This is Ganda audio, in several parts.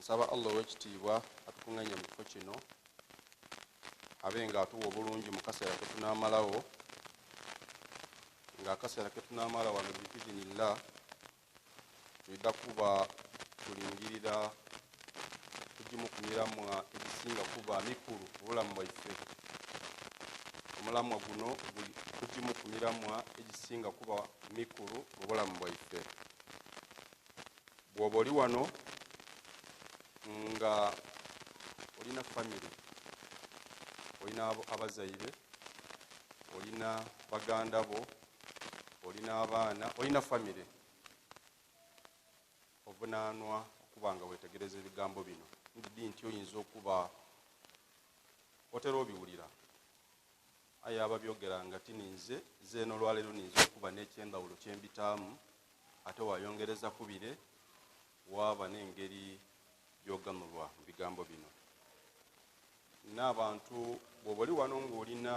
nsaba Allah ow'ekitiibwa atukuŋŋanya mu kifo kino abe nga atuwa obulungi mu kaseera ke tunaamalawo, ng'akaseera ke tunaamala wano biidhinillah tulida kuba tulingirira tugimu ku miramwa egisinga kuba mikulu mu bulamu bwaife. Omulamwa guno tugimu ku miramwa egisinga kuba mikulu mu bulamu bwaife. Bw'oba oli wano nga olina famire, olina abazaire, olina baganda bo, olina abaana, olina famire, ovunaanwa okuba nga weetegereza ebigambo bino. Ndidi nti oyinza okuba otera obiwulira, aye ababyogera nga tininze zeeno olwaleero ninza okuba n'ekyendawulo kyembitaamu, ate wayongereza kubire waaba n'engeri gy'oganulwa mu bigambo bino. N'abantu bw'oba oli wano ng'olina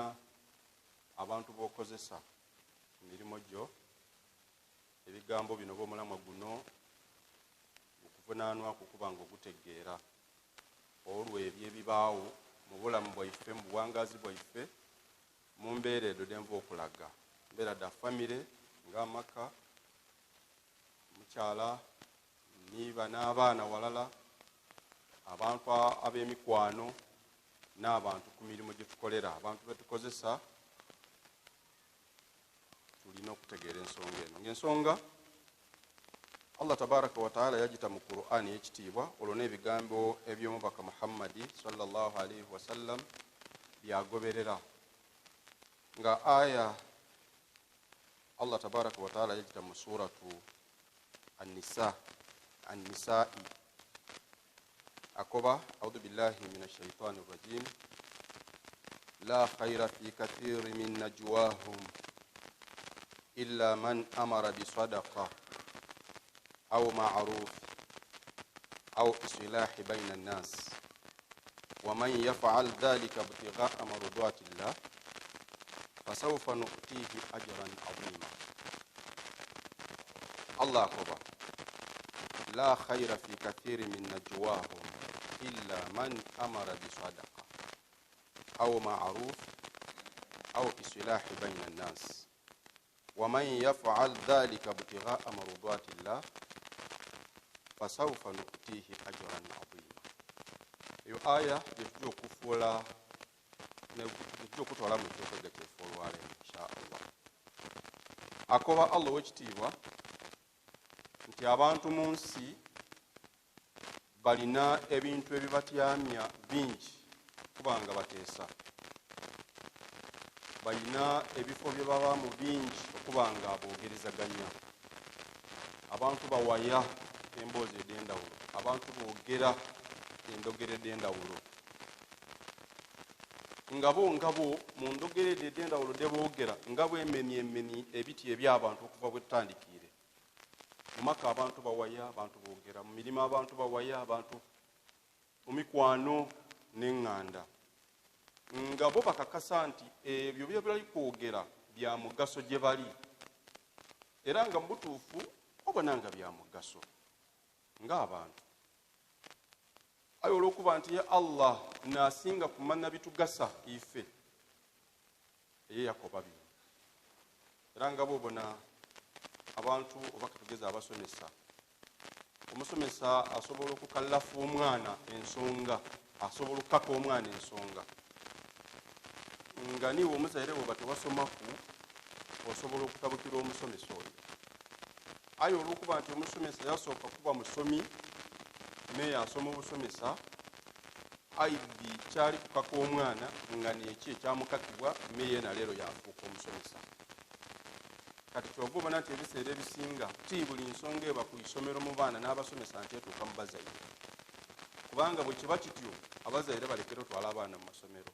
abantu b'okozesa ku mirimu gyo, ebigambo bino b'omulamwa guno okuvunaanwa kukuba nga ogutegeera olwo ebyo ebibaawo mu bulamu bwaife, mu buwangazi bwaife, mu mbeera edo denva okulaga, mbeera da famire ng'amaka, mukyala, niba n'abaana walala, abantu ab'emikwano, n'abantu ku mirimu gye tukolera, abantu be tukozesa, tulina okutegeera ensonga eno. Ng'ensonga Allah tabaraka wa taala yagita mu Qur'ani y'ekitiibwa, olwo n'ebigambo eby'omubaka Muhammadi sallallahu alaihi wasallam byagoberera. Nga aya Allah tabaraka wa taala yagita mu suratu An-Nisa'i akoba a'udhu billahi minash shaitanir rajim la khayra fi kathirin min najwahum illa man amara bi sadaqa aw ma'ruf aw islahi bayna an-nas wa man yaf'al dhalika ibtigha'a mardati llah fasawfa nu'tihi ajran 'azima. Allah akoba la khayra fi kathirin min najwahum illa man amara bi sadaqa aw ma'ruf aw islahi bayna an-nas wa man yaf'al dhalika ibtigha'a mardati llah fasawfa nu'tihi ajran 'azima. Eyo aya tujja okufuula tujja okutwala mu kyokwegekesa olwaleero insha Allah. Akoba Allah ow'ekitiibwa nti abantu mu nsi balina ebintu ebibatyamya bingi kubanga bateesa, balina ebifo bye babaamu bingi okubanga aboogerezaganya, abantu bawaya emboozi ed'endawulo, abantu boogera endogero ed'endawulo, nga bo mu ndogero ed'endawulo de boogera nga bw'emeni ebiti eby'abantu okuva bwe tutandikiire. Mu maka abantu bawaya, abantu boogera, mu mirimu abantu bawaya, abantu mu mikwano n'eŋŋanda, nga bo bakakasa nti ebyo bye bali kwogera bya mugaso gye bali, era nga mu butuufu obona nga bya mugaso ng'abantu. Aye olw'okuba nti ye Allah n'asinga kumanya bitugasa ife, ye yakoba bino, era nga boobona abantu oba katugeza abasomesa, omusomesa asobola okukallafu omwana ensonga, asobola okukaka omwana ensonga, nga niwe omuzaire bwoba tewasomaku osobola okutabukira omusomesa oyo. Aye olw'okuba nti omusomesa yasooka kuba musomi naye asoma obusomesa, aidi kyali kukaka omwana nga neki ekyamukakibwa meye naleero yafuuka omusomesa. Kati kyova obona nti ebiseera ebisinga ti buli nsonga eba ku isomero mu baana n'abasomesa nti etuuka mu bazaire, kubanga bwe kiba kityo abazaire balekera otwala abaana mu masomero.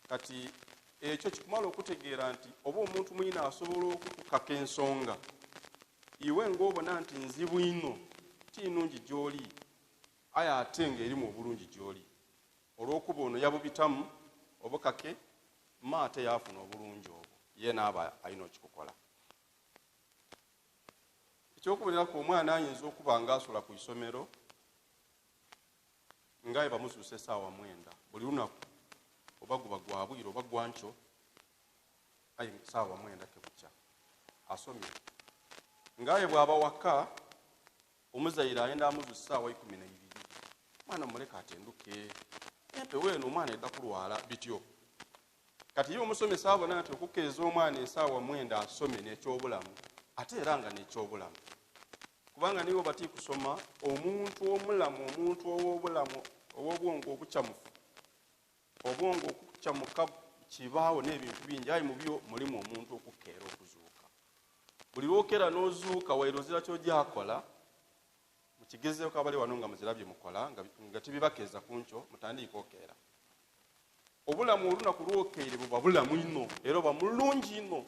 Kati ekyo kikumala okutegeera nti oba omuntu muyina asobola okukukaka ensonga, iwe ng'obona nti nzibu ino ti nnungi gy'oli, aye ate ng'erimu obulungi gy'oli, olw'okuba ono yabubitamu obukake ma ate yaafuna obulungi obwo, ye n'aba alina okikukola. ekyokubonerako omwana ayinza okuba nga asola ku isomero nga bamuzuusa essaawa 9 buli lunaku oba guba gwa bwire oba gwa nkyo ayi essaawa 9 kebukya asomye ngaye bw'aba waka omuzaire ayenda amuzuusa essaawa 12 mwana muleka atenduke empe weeno omwana edda kulwala bityo kati ye omusomesa abona nti okukkiriza omwana essaawa 9 asome n'ekyobulamu ate era nga n'ekyobulamu kubanga niwe bati kusoma omuntu omulamu omuntu ow'obulamu ow'obwongo obukyamufu obwongo okukyamuka kibaawo n'ebintu bingi ayi mu byo mulimu omuntu okukkeera okuzuuka buli lwokera n'ozuuka wairozira ky'ojyakola mukigezeo kabali wano nga muzirabye mukola nga tibibakeza ku nkyo mutandiika okeera obulamu olunaku lwokeire buba bulamu ino era oba mulungi ino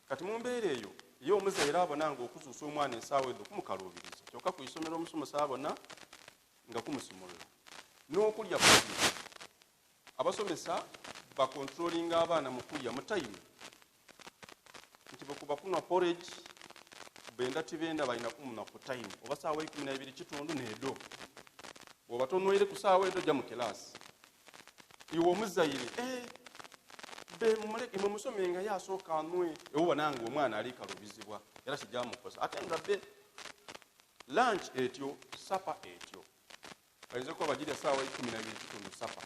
kati mu mbeera eyo ye omuzaire abona nga okuzuusa omwana essaawa ezo kumukaluubiriza kyokka ku isomero omusomesa abona nga kumusumulula n'okulya kubi abasomesa bakontrolinga abaana mu kulya mu tayimu nti bwekuba kunywa porage benda tibenda balina kumuna ku tayimu oba saawa 12 kitundu needo bw'oba tonwere ku saawa edo jja mu kiraasi iwe omuzaire imwe musome nga yasooka anwe ewuba nange omwana alikalubizibwa era kijjamukosa ate nga be lunch etyo sapa etyo bayinza kuba bagirya saawa 12 kitundu sapa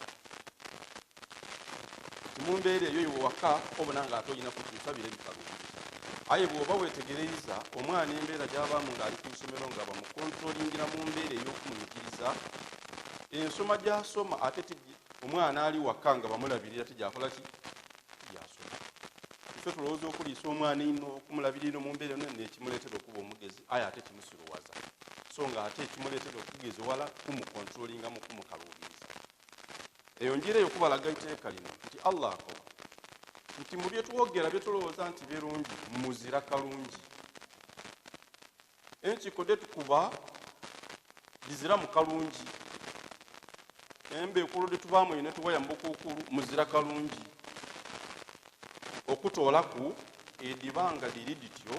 timumbeera eyo iwe waka obona nga ate olina kutusabira ebikalubiriza aye bw'oba wetegereza omwana embeera gy'abamu ng'ali ku isomero nga bamukontrolingira mu mbeera ey'okumunyigiriza ensoma gy'asoma ate omwana ali waka nga bamulabirira tijjakola ki gyasoma ife tulowooza okuliisa omwana ino okumulabirira mu mbeera yonna nekimuleetera okuba omugezi aye ate kimusiruwaza so nga ate ekimuleetera okugezewala kumukontrolinga mu kumukaluubiriza eyo njira eyo okubalaga iteeka lino nti allah akoba nti mu byetuwogera byetulowooza nti birungi muzira kalungi enkikodde tukuba lizira mu kalungi embe ekulu lyetubaamu ine tuwaya mu bukuukulu muzira kalungi okutoolaku edibanga liri lityo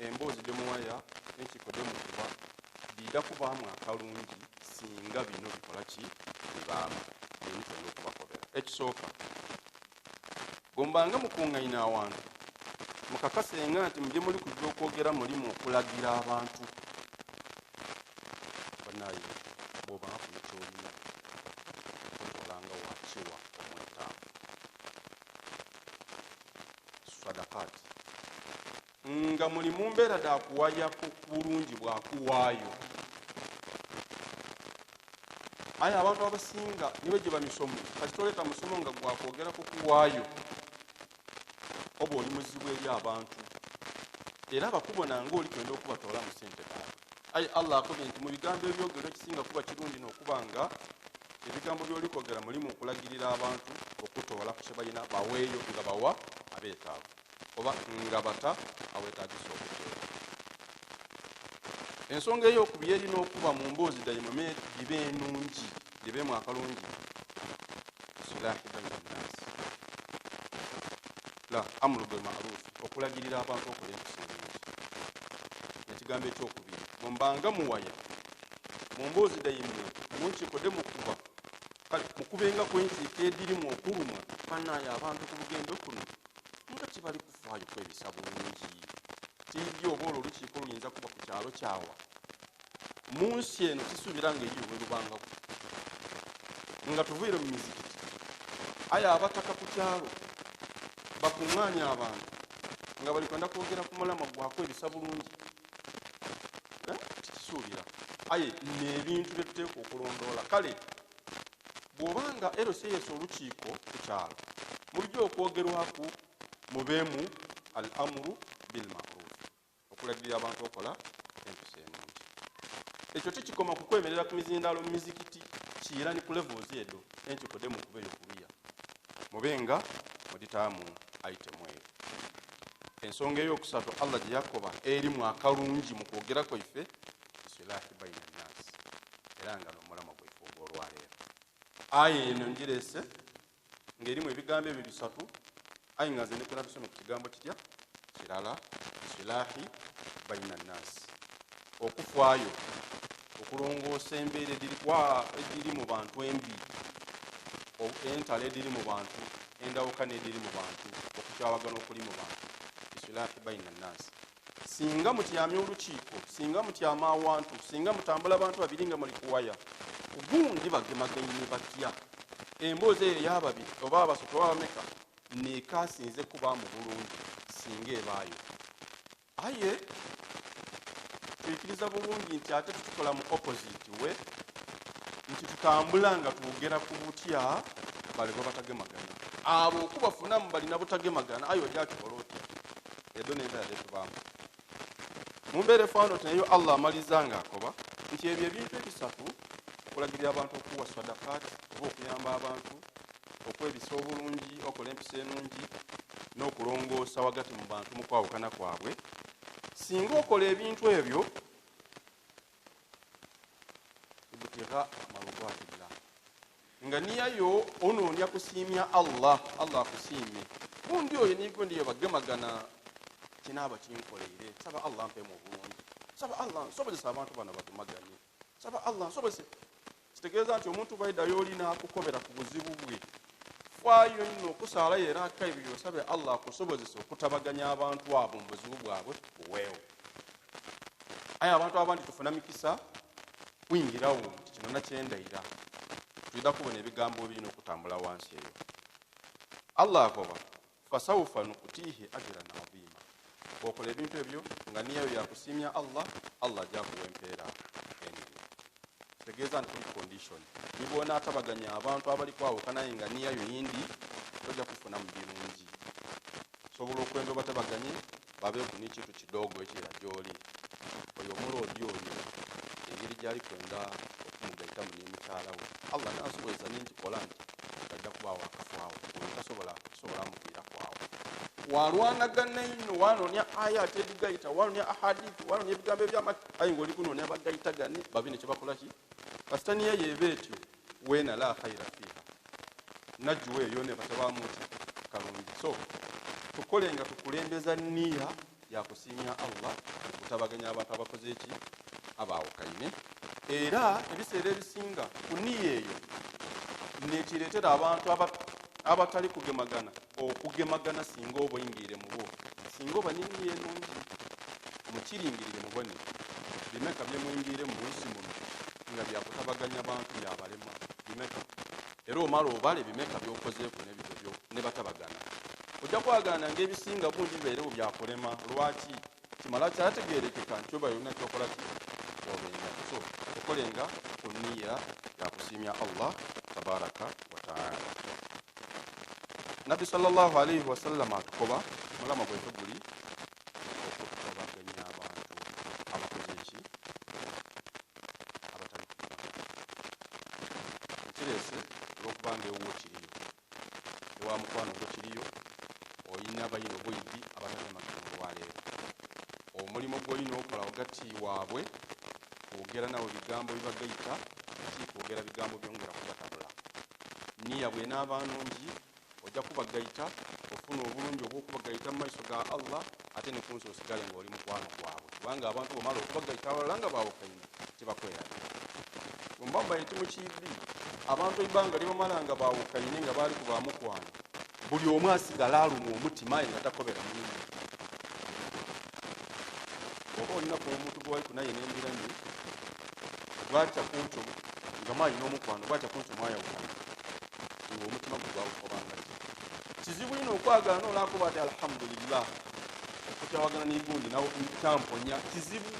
emboozi lyemuwaya enkikodde mukuba lira kubaamu akalungi singa bino bikola ki bibaamu emitenda okubakobera ekisooka bwembanga mukuŋŋaina awantu mukakasenga nti mubye muli kujja okwogera mulimu okulagira abantu banaye bw'oba nfuna kyolina okolanga wakiwa omwetaavu sadakaati nga muli mu mbeera dakuwayako bulungi bwakuwaayo aye abantu abasinga niwe gye bamisomo kati toleeta musomo nga gwakwogera ku kuwaayo oba oli muzibu eri abantu era abakubona ngaoli twenda okubatoola mu ssente baabwe aye allah akobye nti mu bigambo ebyogerwa ekisinga kuba kirungi n'okuba nga ebigambo by'olikwogera mulimu okulagirira abantu okutoola ku kye balina baweeyo nga bawa abeetaavu oba nga bata aweetaagisa okuteera ensonga ey'okubye erina okuba mu mboozi dayimume libe enungi libeemu akalungi isilaahi bayina nnaasi la amuru bil maarufu okulagirira abantu okola ekisinga ekigambo ekyokubiri mumbanga muwaya mu mboozi dayimume munkikodde mukuba kale mukubenga kwensiika edirimu okulumwa banaye abantu ku lugendo kuno nga kibali kufaayo kwebisa bulungi tiibyo oba olwo olukiiko luyinza kuba ku kyalo kyawa mu nsi eno kisuubira nga eri obwerubangako nga tuviire mu mizikiti aye abataka ku kyalo bakuŋŋaanya abantu nga bali kwenda kwogera ku mulama gwakwebisa bulungi tikisuubira aye n'ebintu bye tuteeka okulondoola kale bw'obanga rcs olukiiko ku kyalo mulijja okwogerwaku mubeemu al amuru bil maarufu okulagirira abantu okola empisa enungi ekyo tikikoma ku kwemerera ku mizindaalo mu mizikiti kiyira ni ku levels edo enkikodde mu kuba ey'okuluya mubenga muditaamu itemu eyo ensonga ey'okusatu allah gye yakoba erimu akalungi mu kwogera kwaife isilaahi bayina nnaasi era nga n'omulama gwaife ogw'olwaleero aya eno njirese ng'erimu ebigambo ebyo bisatu aye nga nze nekera bisome ku kigambo kitya kirala isilaahi baina nnaasi, okufaayo okulongoosa embeera ediri mu bantu embi, entalo ediri mu bantu, endawukana ediri mu bantu, okukyawagana okuli mu bantu, isulaahi baina nnaasi. Singa mutyamya olukiiko, singa mutyama awantu, singa mutambula abantu babiri nga muli kuwaya, gundi bagemaganye batya, emboozi eyo ey'ababiri oba abasatu oba abameka neekasinze kubaamu bulungi singa ebaayo. Aye tuikiriza bulungi nti ate tutukola mu opposite we, nti tutambula nga twogera ku butya bale bwe batagemagana. Abo okubafunamu balina butagemagana, ayo oli akikola otya? Edo n'embeera gyetubaamu. Mu mbeera efaanano nayo Allah amaliza ng'akoba nti ebyo ebintu ebisatu: okulagirira abantu okuwa sadakaati oba okuyamba abantu, okwebisa obulungi, okola empisa ennungi, n'okulongoosa wagati mu bantu mu kwawukana kwabwe. Singa okola ebintu ebyo ibtigha mardatillah, nga niyayo onoonya kusiimya Allah, Allah akusiimye, gundi oyo n'igundi yo bagemagana, kinaaba kinkoleire, saba Allah mpemu obulungi, saba Allah nsobozesa abantu bano bagemaganye, saba Allah nsobozese. Kitegeeza nti omuntu baida y'olina akukobera ku buzibu bwe, faayo nno okusaalayo era akaibyo osabe Allah akusobozesa okutabaganya abantu abo mu buzibu bwabwe buweewo. Aye abantu abandi tufuna mikisa kuyingirawo nti kino nakyendaira, tuyida kubona ebigambo birina okutambula wansi eyo. Allah agoba fasawfa nukutihi ajiran adhima. Okola ebintu ebyo nga niyo yakusiimya Allah, Allah jakuwa empeera enene. Tegeeza nti kuli condition, nibona atabaganya abantu abali kwawukana nga niyo yindi tojja kufuna mu birungi. Sobola okwenda batabaganye babeeku n'ekintu kidogo ekira gy'oli, oyo omulodi oyo engeri gyali kwenda okumugaitamu n'emitaala we, Allah n'asobozesa n'entikola nti tajja kubaawo akafaawo, tasobola mugwira kwawo. Walwanagana ino wanoonya ayat edigaita, wanoonya ahadithi, wanoonya ebigambo ebyamaki, aye ng'oli kunoonya bagaitagane babine kye bakola ki? Kasita niyo yeeba etyo, weena la khaira fiha, najjuwa eyo ne batabamuti kalungi. So tukolenga tukulembeza nniya yakusiimya Allah, okutabaganya abantu abakoze eki abaawukayine, era ebiseera ebisinga ku nniya eyo nekireetera abantu abatali kugemagana okugemagana singa oba oyingire mu bo, singa oba n'enniya ennungi mukiringirire mubone bimeka byemuyingire mu buyisi muno nga byakutabaganya abantu byabalema bimeka, era omala obale bimeka byokozeeku nebibyo ne batabagana. Ojja kwagana ng'ebisinga bundi bibeerewo byakulema. Lwaki? Kimala kyategeerekeka nti oba yonna kyokola ki obenga. So okolenga ku nniya yakusiimya Allah tabaraka wa taala. Nabbi sallallahu alaihi wasallam atukoba mulama gweffe guli okutabaganya abantu abakoze eki abatali kireese olwokubanga ewuwo kiriyo, ewa mukwano gwo kiriyo, oyina abayina obuyidi abatatemagana olwaleero, omulimu gw'olina okola wagati waabwe kwogera nawe bigambo bibagaita, si kwogera bigambo byongera kubatabula. Niya bw'enaaba nnungi ojja kubagaita, ofuna obulungi obw'okubagaita mu maiso ga Allah, ate ne kunsi osigale ng'oli mukwano gwabwe, kubanga abantu bamala okubagaita abalala nga baawukanye tebakweraga. Mbamba yeti mu kibi abantu ebbanga libamala nga baawukanye nga baali ku baamukwano, buli omu asigala aluma omutima nga takobera munne. Oba olina ku omuntu gwali naye n'embiranye bwatya kunto nga maanyi n'omukwano bwatya kunto mwayawukana nga omutima gwe gwawukobanga ki. Kizibu ino okwagana olaakuba ati alhamdulillah, okutyawagana n'egundi nawe kyamponya kizibu.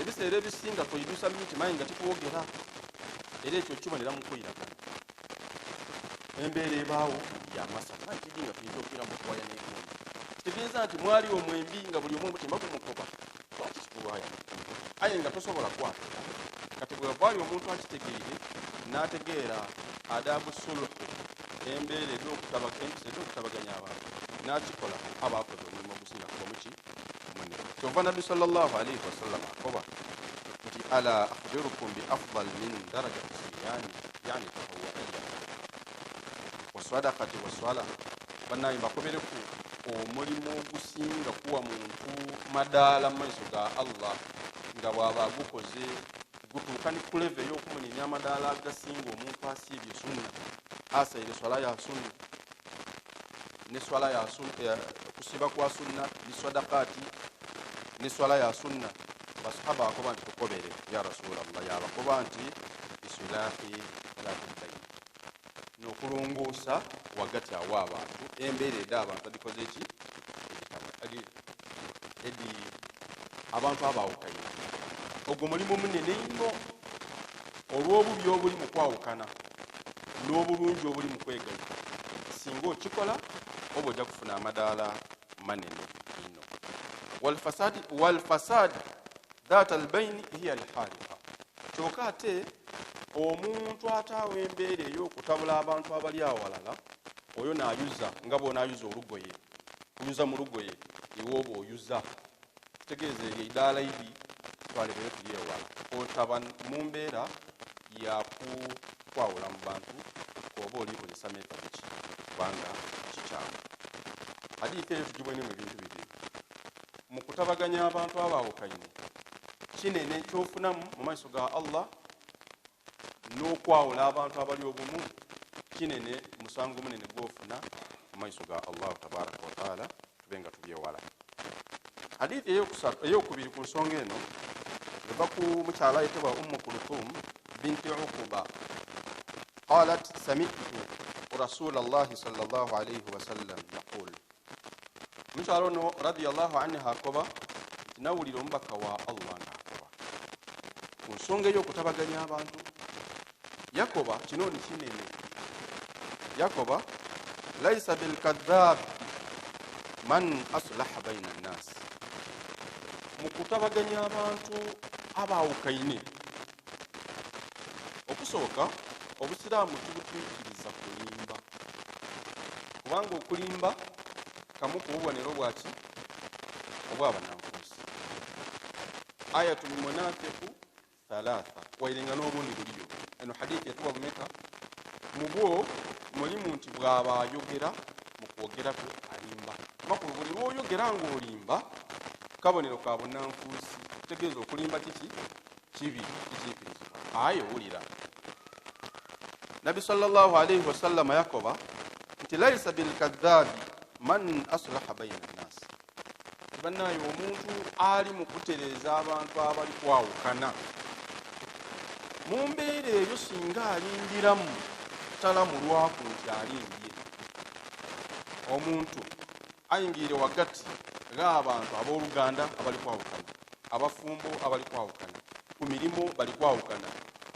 Ebiseera ebisinga toyidusa mitima nga tikwogera, era ekyo kibonera mu kwiragana. Embeera ebaawo yamasaka nakiri nga tuyinza okuira mu kuwaya n'egundi, kitegeeza nti mwali omwembi nga buli omu omutima gumukoba, lwaki kikuwaya aye nga tosobola kwata. Kati bwe wavaali omuntu akitegeire n'ategeera adabu suluhu, embeera eby'okutabaganya abantu, n'akikola aba akoze omulimu ogusinga kuba muki munne. Kyova Nabbi sallallahu alaihi wasallam akoba nti ala akhbirukum bi afdal min darajati siyani, yani tatawwu'iyya wa sadaqati wa salah. Bannaye mbakobereku omulimu ogusinga kuwa muntu madaala mu maiso ga Allah nga bw'aba agukoze gutuuka ne ku leve ey'okumunenya amadaala agasinga omuntu asiibye sunna asaire swala ya sunna ne swala ya sunna kusiba kwa sunna ne sadaqati ne swala ya sunna basahaba bakoba nti tukobere ya rasulallah yabakoba nti isulahi labibayi n'okulongoosa wagati awo abantu embeera edda abantu badikoze ki edi abantu abaawukanye ogwo mulimu munene nnyo olw'obubi obuli mu kwawukana n'obulungi obuli mu kwegaza singa okikola oba ojja kufuna amadaala manene nnyo walfasad dhat albaini hiya alhariqa kyokka ate omuntu ataawa embeera ey'okutabula abantu abali awalala oyo naayuza nga bw'onaayuza olugoye kuyuza mu lugoye ewe oba oyuza tegeeza eryo idaala iri twalebeyo tulyewala otaba mu mbeera yakukwawula mu bantu oba olikozesa metodo ki kubanga kikyamu hadithi eyo tugibwenemu ebintu bibiri mu kutabaganya abantu abaawukanye kinene kyofunamu mu maiso ga Allah n'okwawula abantu abali obumu kinene musango munene gwofuna mu maiso ga Allah tabaraka wa taala tubenga tubyewala hadithi eyokubiri ku nsonga eno eva ku mukyala ayitibwa Ummu Kulthum binti Uquba qalat sami'tu rasulallahi sallallahu alayhi wasallam yaqul mukyala ono radiyallahu anha akoba nawulira omubaka wa Allah ng'akoba ku nsonga ey'okutabaganya abantu yakoba kino ni kinene yakoba laisa bilkadhab man aslaha baina nnas mu kutabaganya abantu abaawukaine okusooka obusiraamu tubutwikiriza kulimba kubanga okulimba kamu ku bubonero bwaki obwabananfuusi ayatul munafiqu thalatha wairenga n'obundi buliyo eno hadithi yatuwa bumeka mubwo mulimu nti bw'aba ayogera mu kwogera kwe alimba makulu buli lw'oyogera ng'olimba kabonero ka bunnanfuusi tegeeza okulimba kiki kibi kikiikirizibwa aye wulira nabi sallallahu alayhi wasallama yakoba nti laisa bilkadhabi man aslaha baina nnas bannaye omuntu ali mu kutereeza abantu abali kwawukana mu mbeera eyo singa alindiramu talamulwaku nti alimbye omuntu ayingire wagati ng'abantu abooluganda abali kwawukana abafumbo abali kwawukana ku mirimu bali kwawukana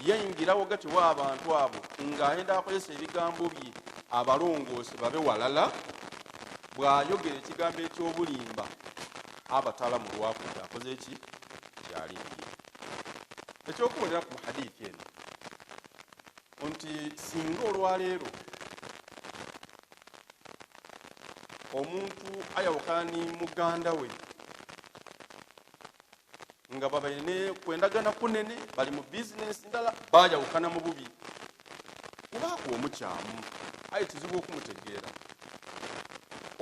yayingira wagati w'abantu abo ng'ayenda akozesa ebigambo bye abalongoose babe walala bw'ayogera ekigambo eky'obulimba abatalamulwaku nti akoze eki kyalimbye ekyokuwulira ku hadithi eno nti singa olwaleero omuntu ayawukana ni muganda we nga babaine kwendagana kunene bali mu bizinesi ndala bayawukana mu bubi kubaako omukyamu aye kizibu okumutegeera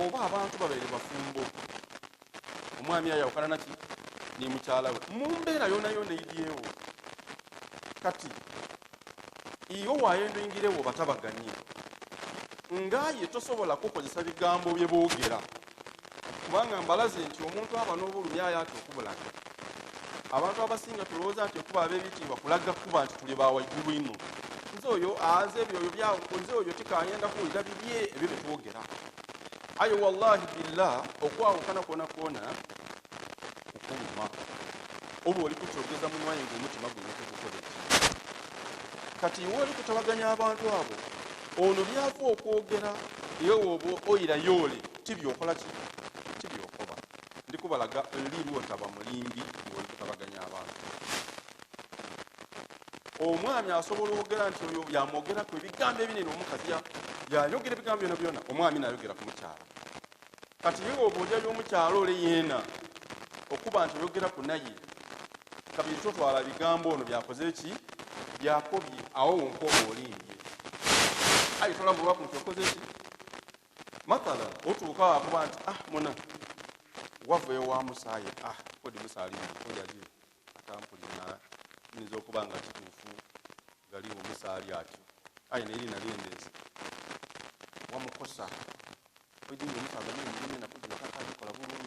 oba abantu babaire bafumbo omwami ayawukana naki ni mukyala we mu mbeera yonayona eyidyewo kati iyo wayendo ingirewo batabaganye ngaye tosobola kukozesa bigambo bye boogera kubanga mbalaze nti omuntu aba n'obulumi ayaate okubulaga abantu abasinga tulowooza nti okuba ab'ebitiibwa kulaga kuba nti tuli bawaigulu ino nze oyo aze ebyoyo byawo nze oyo tikayenda kuwulira bibye ebyo bye twogera ayo wallahi billah okwawukana kwona kwona okuluma oba oli kukyogeza munywanyi ng'omutima gwe netegukola eki kati iwe oli kutabaganya abantu abo ono byava okwogera iyo woba oyira yoole tibyokola ki tibyokoba ndikubalaga lirwotaba mulimbi oli kutabaganya abantu omwami asobola okwogera nti oyo yamwogeraku ebigambo ebinene omukazi yayogera ebigambo byona byona omwami nayogera ku mukyala kati iwe woba ojayo omukyala ole yeena okuba nti oyogera ku naye kabiri totwala bigambo ono byakoze eki byakobye awo wonka oba olimbye ayi tolamulwaku nti okoze eki mathala otuuka wakuba nti muna waveyo wa musaayi kodi musaali olyali atampulina nyinza okuba nga kituufu galiwo musaali atyo aye naye nalendeeza wamukosa oidinga omusaala nemulime